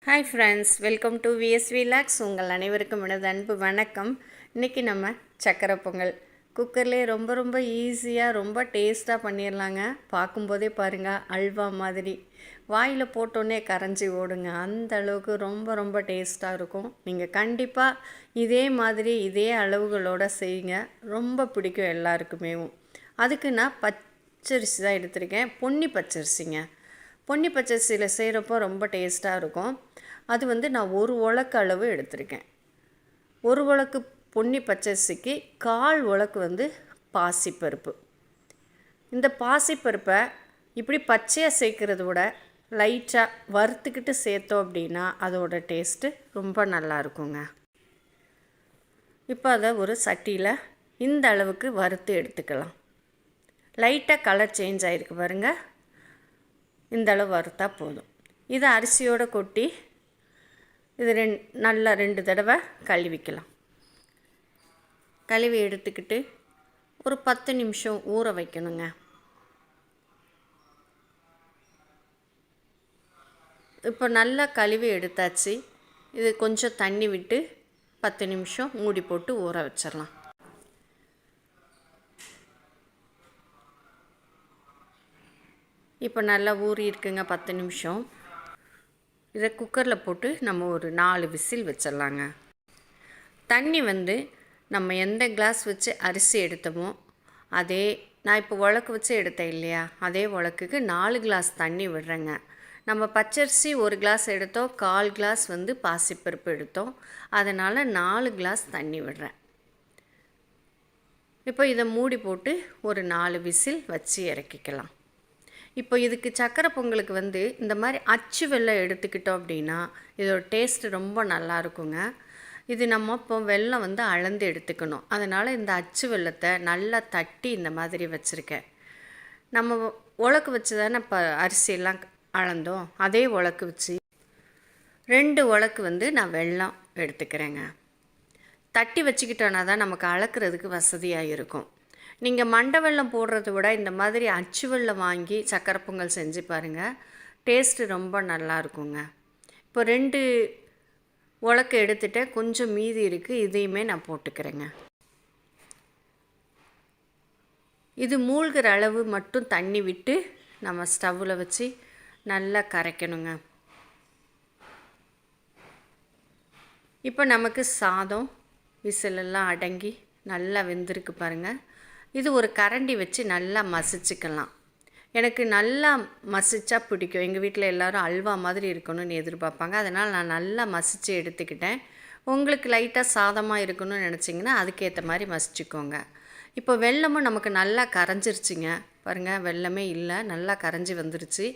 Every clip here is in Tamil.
Hi friends, welcome to VSV logs. உங்கள் அனைவருக்கும் எனது அன்பு வணக்கம். இன்றைக்கி நம்ம சக்கரை பொங்கல் குக்கர்லேயே ரொம்ப ஈஸியாக ரொம்ப டேஸ்ட்டாக பண்ணிடலாங்க. பார்க்கும்போதே பாருங்கள், அல்வா மாதிரி வாயில் போட்டோன்னே கரைஞ்சி ஓடுங்க. அந்த அளவுக்கு ரொம்ப டேஸ்ட்டாக இருக்கும். நீங்கள் கண்டிப்பாக இதே மாதிரி இதே அளவுகளோடு செய்யுங்க. ரொம்ப பிடிக்கும் எல்லாருக்குமே. அதுக்கு நான் பச்சரிசி தான் எடுத்திருக்கேன். பொன்னி பச்சரிசிங்க. பொன்னி பச்சரிசியில் செய்கிறப்போ ரொம்ப டேஸ்ட்டாக இருக்கும். அது நான் ஒரு உலக்கு அளவு எடுத்திருக்கேன். ஒரு உலக்கு பொன்னி பச்சரிசிக்கு 1/4 உலக்கு பாசிப்பருப்பு. இந்த பாசிப்பருப்பை இப்படி பச்சையாக சேர்க்குறத விட லைட்டாக வறுத்துக்கிட்டு சேர்த்தோம் அப்படின்னா அதோட டேஸ்ட்டு ரொம்ப நல்லா இருக்குங்க. இப்போ அதை ஒரு சட்டியில் இந்த அளவுக்கு வறுத்து எடுத்துக்கலாம். லைட்டாக கலர் சேஞ்ச் ஆகிருக்கு பாருங்கள். இந்த அளவு வறுத்தா போதும். இதை அரிசியோடு கொட்டி இது நல்லா 2 தடவை கழுவிக்கலாம். கழுவி எடுத்துக்கிட்டு ஒரு 10 நிமிஷம் ஊற வைக்கணுங்க. இப்போ நல்லா கழுவி எடுத்தாச்சு. இது கொஞ்சம் தண்ணி விட்டு 10 நிமிஷம் மூடி போட்டு ஊற வச்சிடலாம். இப்போ நல்லா ஊறி இருக்குங்க 10 நிமிஷம். இதை குக்கரில் போட்டு நம்ம ஒரு 4 விசில் வச்சிடலாங்க. தண்ணி நம்ம எந்த கிளாஸ் வச்சு அரிசி எடுத்தோமோ அதே, நான் இப்போ உலக்கு வச்சு எடுத்தேன் இல்லையா, அதே உலக்குக்கு 4 கிளாஸ் தண்ணி விடுறேங்க. நம்ம பச்சரிசி 1 கிளாஸ் எடுத்தோம், 1/4 கிளாஸ் பாசிப்பருப்பு எடுத்தோம். அதனால் 4 கிளாஸ் தண்ணி விடுறேன். இப்போ இதை மூடி போட்டு ஒரு 4 விசில் வச்சு இறக்கிக்கலாம். இப்போ இதுக்கு சக்கரை பொங்கலுக்கு இந்த மாதிரி அச்சு வெல்லம் எடுத்துக்கிட்டோம் அப்படின்னா இதோட டேஸ்ட்டு ரொம்ப நல்லா இருக்குங்க. இது நம்ம இப்போ வெல்லம் அளந்து எடுத்துக்கணும். அதனால் இந்த அச்சு வெல்லத்தை நல்லா தட்டி இந்த மாதிரி வச்சுருக்கேன். நம்ம உலக்கு வச்சு தானே இப்போ அரிசியெல்லாம் அளந்தோம். அதே உலக்கு வச்சு 2 உலக்கு நான் வெல்லம் எடுத்துக்கிறேங்க. தட்டி வச்சுக்கிட்டோன்னா தான் நமக்கு அளக்கிறதுக்கு வசதியாக இருக்கும். நீங்கள் மண்டை வெல்லம் போடுறத விட இந்த மாதிரி அச்சு வெல்லம் வாங்கி சக்கரை பொங்கல் செஞ்சு பாருங்கள். டேஸ்ட்டு ரொம்ப நல்லா இருக்குங்க. இப்போ 2 உலக்கு எடுத்துகிட்டேன், கொஞ்சம் மீதி இருக்குது. இதையுமே நான் போட்டுக்கிறேங்க. இது மூழ்கிற அளவு மட்டும் தண்ணி விட்டு நம்ம ஸ்டவ்வில் வச்சு நல்லா கரைக்கணுங்க. இப்போ நமக்கு சாதம் விசிலெல்லாம் அடங்கி நல்லா வெந்திருக்கு பாருங்கள். இது ஒரு கரண்டி வச்சு நல்லா மசிச்சுக்கலாம். எனக்கு நல்லா மசிச்சா பிடிக்கும். எங்கள் வீட்டில் எல்லோரும் அல்வா மாதிரி இருக்கணும்னு எதிர்பார்ப்பாங்க. அதனால் நான் நல்லா மசித்து எடுத்துக்கிட்டேன். உங்களுக்கு லைட்டாக சாதமாக இருக்கணும்னு நினச்சிங்கன்னா அதுக்கேற்ற மாதிரி மசிச்சுக்கோங்க. இப்போ வெல்லமும் நமக்கு நல்லா கரைஞ்சிருச்சுங்க பாருங்கள். வெல்லமே இல்லை, நல்லா கரைஞ்சி வந்துருச்சு.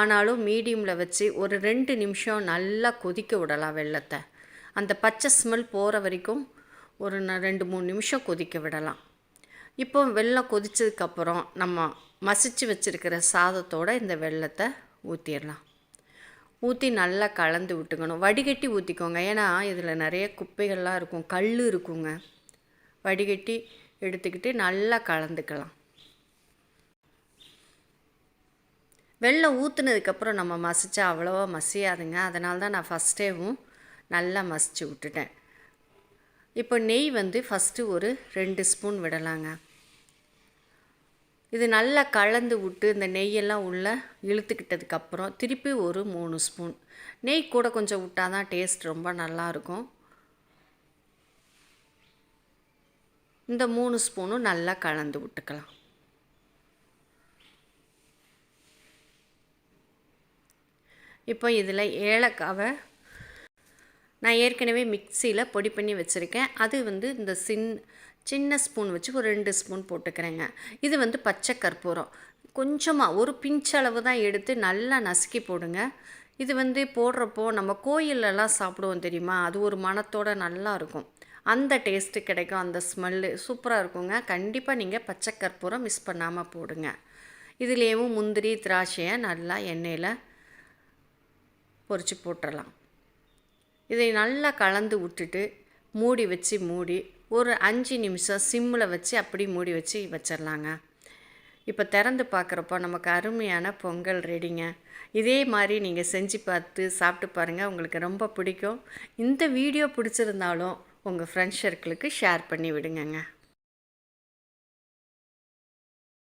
ஆனாலும் மீடியமில் வச்சு ஒரு 2 நிமிஷம் நல்லா கொதிக்க விடலாம் வெல்லத்தை. அந்த பச்சை ஸ்மெல் போகிற வரைக்கும் ஒரு 2-3 நிமிஷம் கொதிக்க விடலாம். இப்போ வெல்லம் கொதித்ததுக்கப்புறம் நம்ம மசிச்சு வச்சுருக்கிற சாதத்தோடு இந்த வெல்லத்தை ஊற்றிடலாம். ஊற்றி நல்லா கலந்து விட்டுக்கணும். வடிகட்டி ஊற்றிக்கோங்க. ஏன்னா இதில் நிறைய குப்பைகள்லாம் இருக்கும், கல் இருக்குங்க. வடிகட்டி எடுத்துக்கிட்டு நல்லா கலந்துக்கலாம். வெல்லம் ஊற்றுனதுக்கப்புறம் நம்ம மசித்தா அவ்வளோவா மசியாதுங்க. அதனால தான் நான் ஃபஸ்ட்டேவும் நல்லா மசித்து விட்டுட்டேன். இப்போ நெய் ஃபஸ்ட்டு ஒரு 2 ஸ்பூன் விடலாங்க. இது நல்லா கலந்து விட்டு இந்த நெய்யெல்லாம் உள்ளே இழுத்துக்கிட்டதுக்கப்புறம் திருப்பி ஒரு 3 ஸ்பூன் நெய் கூட கொஞ்சம் விட்டால் தான் டேஸ்ட் ரொம்ப நல்லாயிருக்கும். இந்த 3 ஸ்பூனும் நல்லா கலந்து விட்டுக்கலாம். இப்போ இதில் ஏலக்காவை நான் ஏற்கனவே மிக்சியில் பொடி பண்ணி வச்சுருக்கேன். அது இந்த சின்ன ஸ்பூன் வச்சு ஒரு 2 ஸ்பூன் போட்டுக்கிறேங்க. இது பச்சை கற்பூரம் கொஞ்சமாக ஒரு பிஞ்சளவு தான் எடுத்து நல்லா நசுக்கி போடுங்க. இது போடுறப்போ நம்ம கோயிலெல்லாம் சாப்பிடுவோம் தெரியுமா, அது ஒரு மணத்தோடு நல்லாயிருக்கும். அந்த டேஸ்ட்டு கிடைக்கும். அந்த ஸ்மெல்லு சூப்பராக இருக்குங்க. கண்டிப்பாக நீங்கள் பச்சை கற்பூரம் மிஸ் பண்ணாமல் போடுங்க. இதுலேயும் முந்திரி திராட்சையை நல்லா எண்ணெயில் பொரித்து போட்டுடலாம். இதை நல்லா கலந்து விட்டுட்டு மூடி ஒரு 5 நிமிஷம் சிம்மில் வச்சு அப்படி மூடி வச்சிடலாங்க. இப்போ திறந்து பார்க்குறப்போ நமக்கு அருமையான பொங்கல் ரெடிங்க. இதே மாதிரி நீங்கள் செஞ்சு பார்த்து சாப்பிட்டு பாருங்கள், உங்களுக்கு ரொம்ப பிடிக்கும். இந்த வீடியோ பிடிச்சிருந்தாலும் உங்கள் ஃப்ரெண்ட்ஸ் சர்க்கிளுக்கு ஷேர் பண்ணி விடுங்கங்க.